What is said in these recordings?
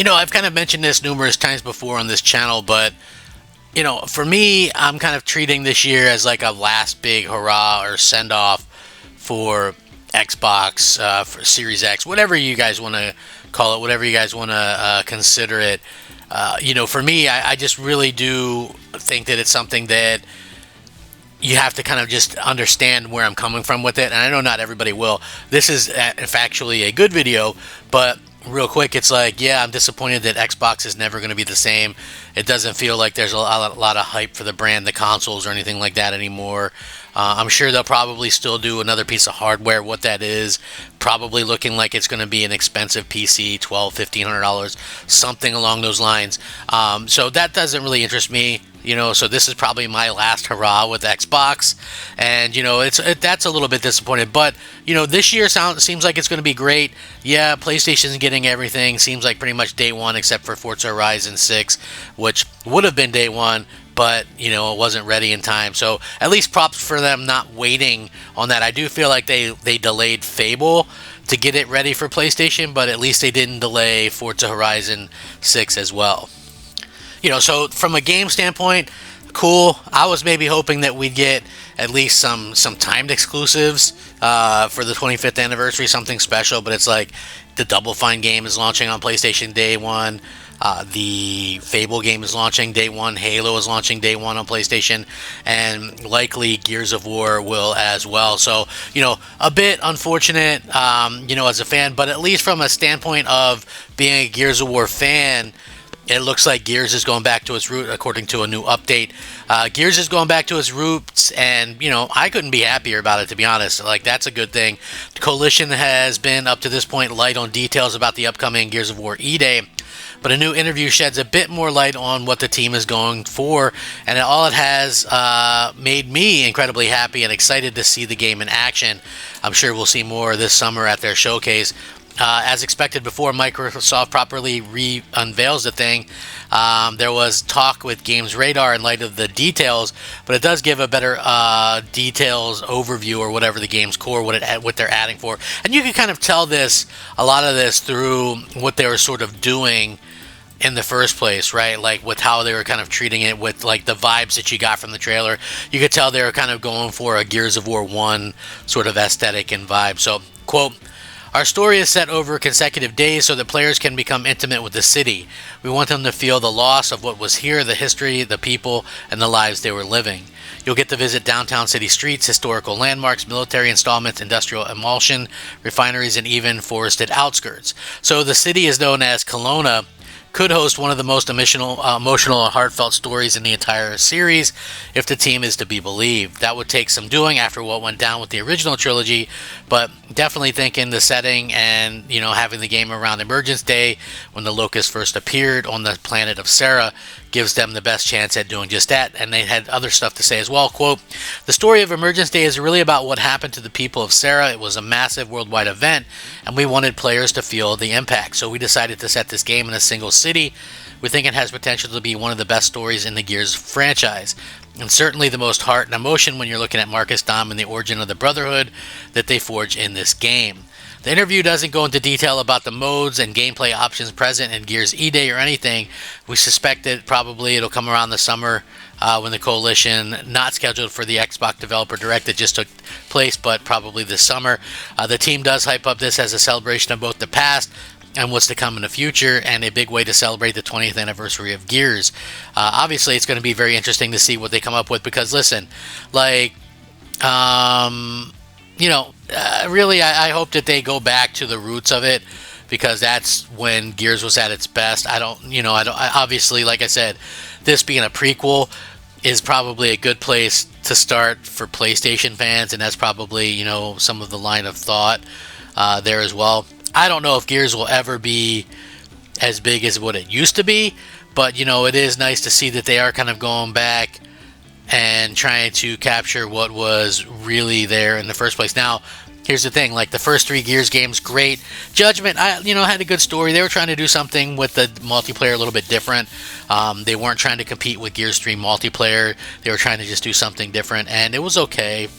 I've kind of mentioned this numerous times before on this channel, but for me, I'm kind of treating this year as like a last big hurrah or send off for Xbox, for Series X, whatever you guys want to call it, whatever you guys want to consider it. For me, I just really do think that it's something that you have to kind of just understand where I'm coming from with it. And I know not everybody will. This is factually a good video, but real quick, it's like, yeah, I'm disappointed that Xbox is never going to be the same. It doesn't feel like there's a lot of hype for the brand, the consoles, or anything like that anymore. I'm sure they'll probably still do another piece of hardware. What that is, probably looking like it's going to be an expensive PC, $1,200, $1,500, something along those lines. So that doesn't really interest me. So this is probably my last hurrah with Xbox, and that's a little bit disappointed. But this year seems like it's going to be great. Yeah, PlayStation's getting everything. Seems like pretty much day one, except for Forza Horizon 6, which would have been day one, but it wasn't ready in time. So at least props for them not waiting on that. I do feel like they delayed Fable to get it ready for PlayStation, but at least they didn't delay Forza Horizon 6 as well. So from a game standpoint, cool. I was maybe hoping that we'd get at least some timed exclusives for the 25th anniversary, something special. But it's like the Double Fine game is launching on PlayStation day one. The Fable game is launching day one. Halo is launching day one on PlayStation, and likely Gears of War will as well. So a bit unfortunate, as a fan, but at least from a standpoint of being a Gears of War fan, it looks like Gears is going back to its root, according to a new update. Gears is going back to its roots, and, I couldn't be happier about it, to be honest. Like, that's a good thing. The Coalition has been, up to this point, light on details about the upcoming Gears of War E-Day, but a new interview sheds a bit more light on what the team is going for, and all it has made me incredibly happy and excited to see the game in action. I'm sure we'll see more this summer at their showcase. As expected before Microsoft properly unveils the thing, there was talk with Games Radar in light of the details, but it does give a better details overview, or whatever the game's core, what they're adding for. And you can kind of tell a lot of this through what they were sort of doing in the first place, right? Like with how they were kind of treating it, with like the vibes that you got from the trailer. You could tell they were kind of going for a Gears of War 1 sort of aesthetic and vibe. So, quote, "Our story is set over consecutive days so that players can become intimate with the city. We want them to feel the loss of what was here, the history, the people, and the lives they were living. You'll get to visit downtown city streets, historical landmarks, military installments, industrial emulsion, refineries, and even forested outskirts." So the city is known as Kelowna, could host one of the most emotional and heartfelt stories in the entire series, if the team is to be believed. That would take some doing after what went down with the original trilogy, but definitely thinking the setting and, having the game around Emergence Day, when the Locust first appeared on the planet of Sarah, gives them the best chance at doing just that. And they had other stuff to say as well. Quote, "The story of Emergence Day is really about what happened to the people of Sarah. It was a massive worldwide event, and we wanted players to feel the impact. So we decided to set this game in a single city. We think it has potential to be one of the best stories in the Gears franchise, and certainly the most heart and emotion when you're looking at Marcus, Dom, and the origin of the Brotherhood that they forge in this game." The interview doesn't go into detail about the modes and gameplay options present in Gears E-Day or anything. We suspect that probably it'll come around the summer when the Coalition, not scheduled for the Xbox Developer Direct that just took place, but probably this summer. The team does hype up this as a celebration of both the past and what's to come in the future, and a big way to celebrate the 20th anniversary of Gears. Obviously, it's going to be very interesting to see what they come up with, because listen, like, really, I hope that they go back to the roots of it, because that's when Gears was at its best. Obviously, like I said, this being a prequel is probably a good place to start for PlayStation fans, and that's probably, some of the line of thought there as well. I don't know if Gears will ever be as big as what it used to be, but, it is nice to see that they are kind of going back and trying to capture what was really there in the first place. Now, here's the thing, like the first 3 Gears games, great. Judgment, had a good story. They were trying to do something with the multiplayer a little bit different. They weren't trying to compete with Gears 3 multiplayer. They were trying to just do something different, and it was okay,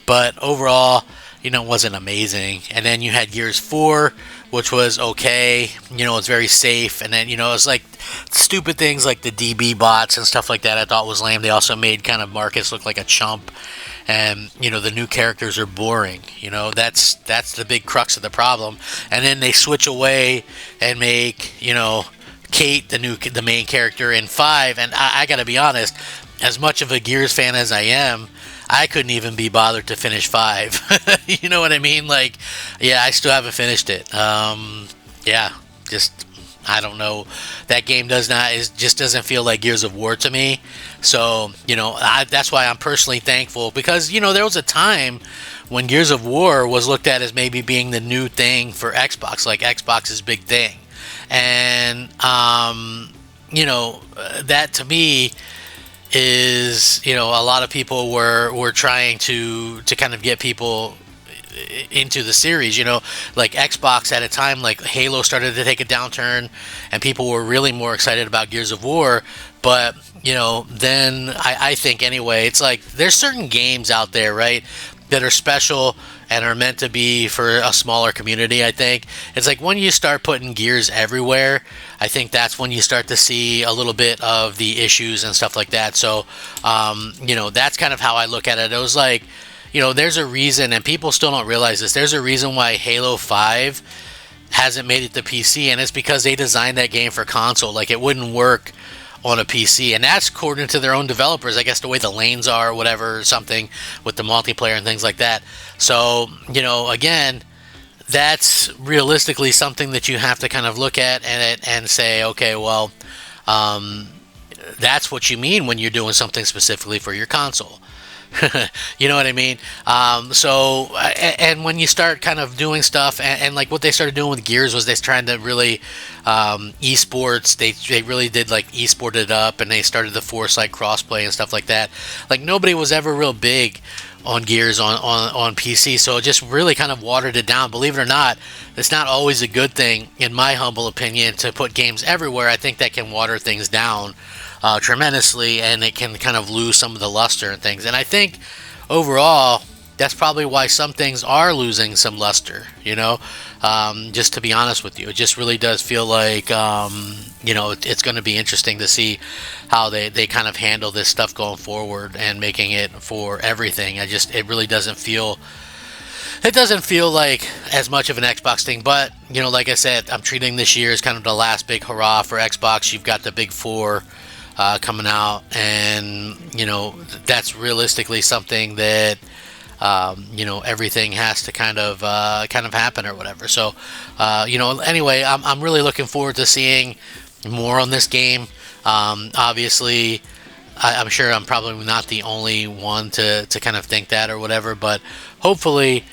but overall, wasn't amazing. And then you had Gears 4, which was okay. It's very safe. And then, it's like stupid things like the DB bots and stuff like that I thought was lame. They also made kind of Marcus look like a chump. And, the new characters are boring. That's the big crux of the problem. And then they switch away and make, Kate the main character in 5. And I got to be honest, as much of a Gears fan as I am, I couldn't even be bothered to finish 5. You know what I mean? Like, yeah, I still haven't finished it. Yeah, just I don't know. That game just doesn't feel like Gears of War to me. So that's why I'm personally thankful, because there was a time when Gears of War was looked at as maybe being the new thing for Xbox, like Xbox's big thing, and that to me is a lot of people were trying to kind of get people into the series. Like Xbox at a time, like Halo started to take a downturn and people were really more excited about Gears of War. But then I think anyway, it's like there's certain games out there, right, that are special and are meant to be for a smaller community. I think it's like when you start putting Gears everywhere, I think that's when you start to see a little bit of the issues and stuff like that. So that's kind of how I look at it. It was like, there's a reason, and people still don't realize this, there's a reason why Halo 5 hasn't made it to PC, and it's because they designed that game for console. Like, it wouldn't work on a PC, and that's according to their own developers. I guess the way the lanes are or whatever, or something with the multiplayer and things like that. So again, that's realistically something that you have to kind of look at and say, okay, well, that's what you mean when you're doing something specifically for your console. You know what I mean? And when you start kind of doing stuff, and like what they started doing with Gears was they trying to really esports. They really did like esport it up, and they started the force like crossplay and stuff like that. Like nobody was ever real big on Gears on PC, so it just really kind of watered it down. Believe it or not, it's not always a good thing, in my humble opinion, to put games everywhere. I think that can water things down tremendously, and it can kind of lose some of the luster and things. And I think overall, that's probably why some things are losing some luster. Just to be honest with you, it just really does feel like it's going to be interesting to see how they kind of handle this stuff going forward and making it for everything. It really doesn't feel. It doesn't feel like as much of an Xbox thing, but like I said, I'm treating this year as kind of the last big hurrah for Xbox. You've got the big 4 coming out, and that's realistically something that everything has to kind of happen or whatever. So anyway, I'm really looking forward to seeing more on this game. Obviously, I'm sure I'm probably not the only one to kind of think that or whatever, but hopefully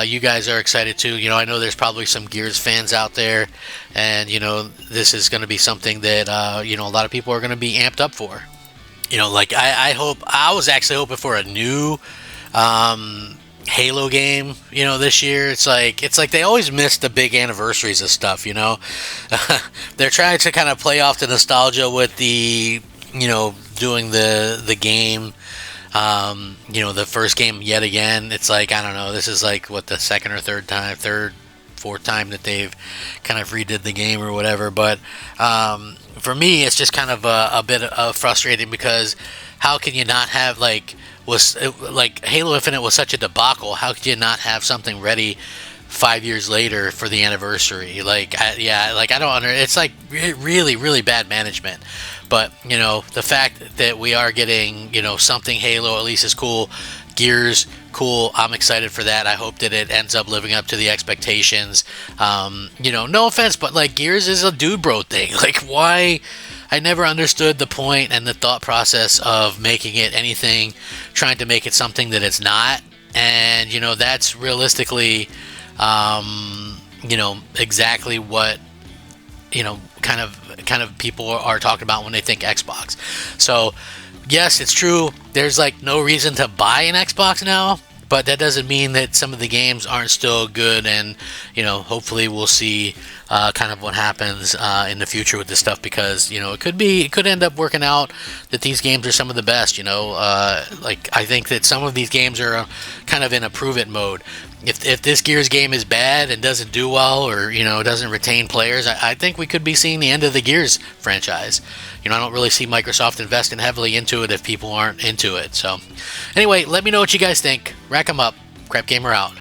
you guys are excited too. I know there's probably some Gears fans out there, and this is going to be something that a lot of people are going to be amped up for. Like I was actually hoping for a new Halo game, this year. It's like they always miss the big anniversaries of stuff. They're trying to kind of play off the nostalgia with the doing the game. The first game yet again. It's like, I don't know, this is like what, the second or fourth time that they've kind of redid the game or whatever. But for me, it's just kind of a bit frustrating, because how can you not have like Halo Infinite was such a debacle? How could you not have something ready 5 years later for the anniversary? I don't it's like really, really bad management. But the fact that we are getting something Halo at least is cool. Gears, cool. I'm excited for that. I hope that it ends up living up to the expectations. No offense, but like Gears is a dude bro thing. Like, why? I never understood the point and the thought process of making it anything, trying to make it something that it's not. And that's realistically exactly what kind of people are talking about when they think Xbox. So yes, it's true, there's like no reason to buy an Xbox now, but that doesn't mean that some of the games aren't still good. And hopefully we'll see kind of what happens in the future with this stuff, because it could end up working out that these games are some of the best. Like, I think that some of these games are kind of in a prove it mode. if this Gears game is bad and doesn't do well, or doesn't retain players, I think we could be seeing the end of the Gears franchise. I don't really see Microsoft investing heavily into it if people aren't into it. So anyway, let me know what you guys think. Rack 'em up. Crap Gamer out.